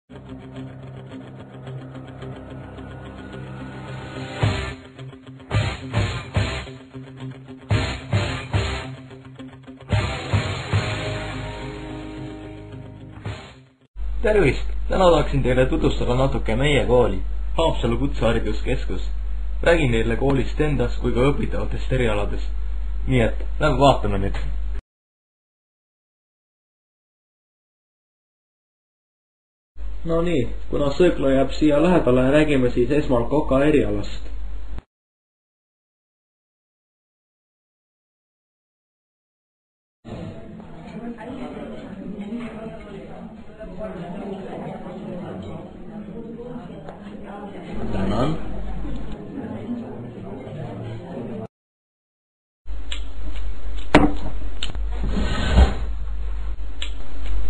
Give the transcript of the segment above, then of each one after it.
Tervist! Täna tahaksin teile tutvustada natuke meie kooli, Haapsalu Kutsehariduskeskus. Räägin teile koolist endast kui ka õpitavatest erialadest. Nii et, lähme vaatame nüüd. No nii, kuna söökla jääb siia lähedale, räägime siis esmalt koka erialast. Tänan.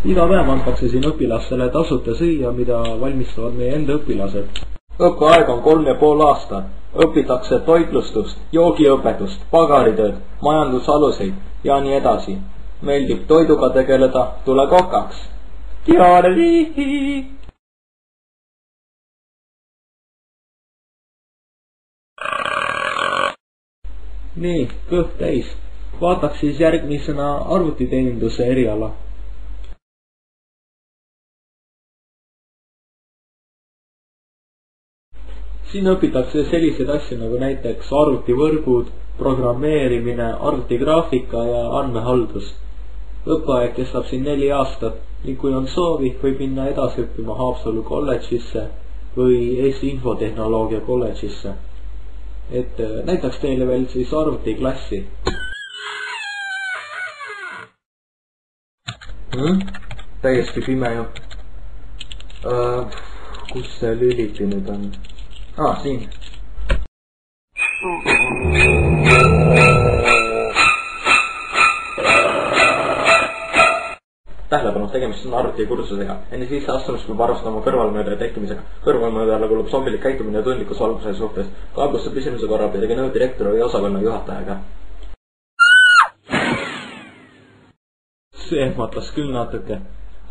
Iga päev antakse siin õpilastele tasuta süüa, mida valmistavad meie enda õpilased. Õppeaeg on 3,5 aasta. Õpitakse toitlustust, joogiõpetust, pagaritööd, majandusaluseid ja nii edasi. Meeldib toiduga tegeleda, tule kokaks. Nii, kõht täis. Vaataks siis järgmisena arvutiteeninduse eriala. Siin õpitakse selliseid asju nagu näiteks arvutivõrgud, programmeerimine, arvutigraafika ja andmehaldus. Õppeaeg kestab siin 4 aastat ning kui on soovi, võib minna edasi õppima Haapsalu kolledžisse või Eesti Infotehnoloogia kolledžisse. Et näitaks teile veel siis arvutiklassi. Täiesti pime ju. Kus see lüliti nüüd on? Siin. Tähelepanu, tegemist on arvutikursusega. Enne sisse astumist peab arvestama kõrvalmõõde tekkimisega. Kõrvalmõõde alla kuulub sobilik käitumine tundlikus valguse suhtes. Kaebuste püsimise korral pidage nõu direktori või osakonna juhatajaga. See ehmatas küll natuke.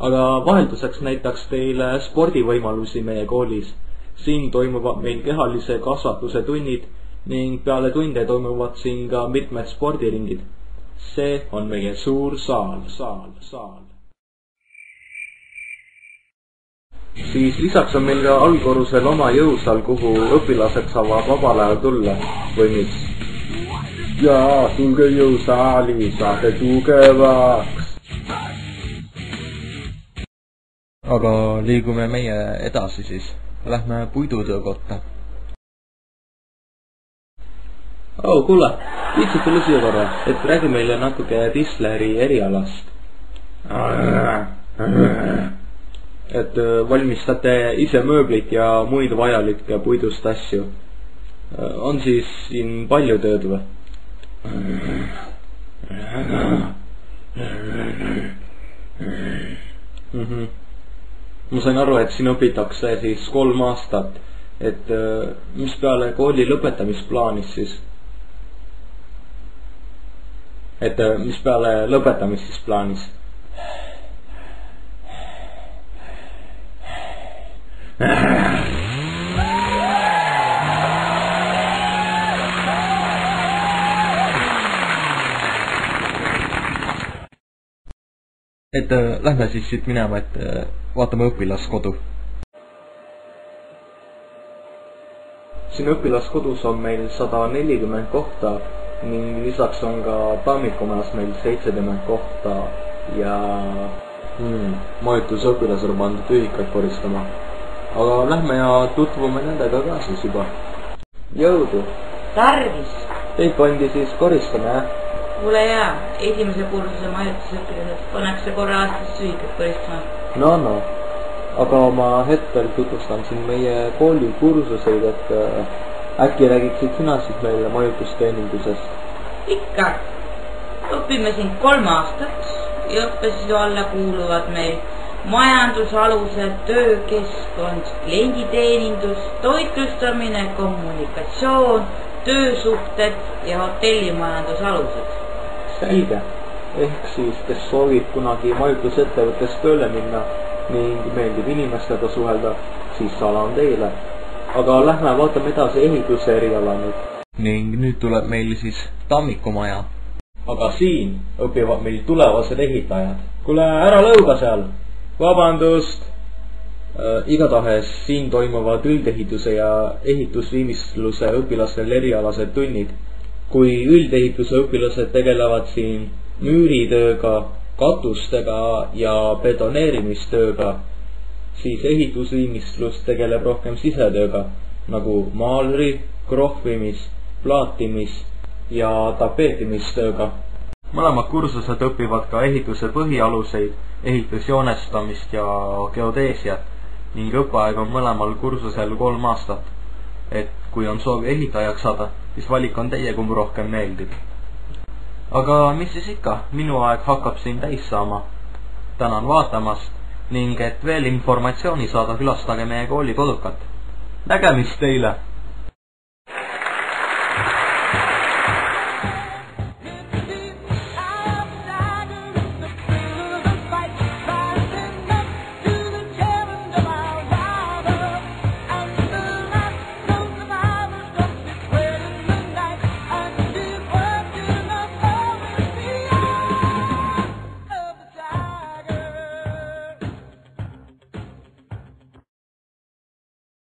Aga vahelduseks näitaks teile spordivõimalusi meie koolis. Siin toimuvad meil kehalise kasvatuse tunnid ning peale tunde toimuvad siin ka mitmed spordiringid. See on meie suur saal. Siis lisaks on meil ka allkorrusel oma jõusaal, kuhu õpilased saavad vabal ajal tulla või mis. Jaa, tulge jõusaali, saate tugevaks. Aga liigume meie edasi siis. Lähme puidutöö kotta. Kuule, viitsid tulla siia korra, et räägi meile natuke Tisleri erialast. Et valmistate ise mööblit ja muid vajalikke puidust asju. On siis siin palju tööd või? Ma sain aru, et siin õpitakse siis 3 aastat, et mis peale kooli lõpetamisplaanis siis? Et mis peale lõpetamist siis plaanis? Et lähme siis siit minema, et vaatame õpilaskodu. Siin õpilaskodus on meil 140 kohta ning lisaks on ka tammikumajas meil 70 kohta ja majutusõpilasel on pandud ühikaid koristama. Aga lähme ja tutvume nendega ka siis juba. Jõudu! Tarvis! Teid pandi siis koristama, jah? Kuule jaa, esimese kursuse majutusõpilased pannakse korra aastas ühikad koristama. No, aga ma hetkel tutvustan siin meie kooli kursuseid, et äkki räägiksid sina siis meile majutusteenindusest? Ikka, õpime siin 3 aastat ja õppesisu alla kuuluvad meil majandusalused, töökeskkond, klienditeenindus, toitlustamine, kommunikatsioon, töösuhted ja hotellimajandusalused. Selge. Ehk siis, kes soovib kunagi majutusettevõttes tööle minna, ning meeldib inimestega suhelda, siis ala on teile. Aga lähme vaatame edasi ehituse eriala nüüd. Ning nüüd tuleb meil siis tammikumaja. Aga siin õpivad meil tulevased ehitajad. Kuule, ära lõuga seal! Vabandust! Igatahes siin toimuvad üldehituse ja ehitusviimistluse õpilastel erialased tunnid. Kui üldehituse õpilased tegelevad siin müüritööga, katustega ja betoneerimistööga, siis ehitusviimistlus tegeleb rohkem sisetööga, nagu maalri, krohvimis, plaatimis ja tapeetimistööga. Mõlemad kursused õpivad ka ehituse põhialuseid, ehitusjoonestamist ja geodeesiat ning õppeaeg on mõlemal kursusel 3 aastat. Et kui on soov ehitajaks saada, siis valik on teie, kumb rohkem meeldib. Aga mis siis ikka, minu aeg hakkab siin täis saama. Tänan vaatamast ning et veel informatsiooni saada, külastage meie kooli kodukat. Nägemist teile!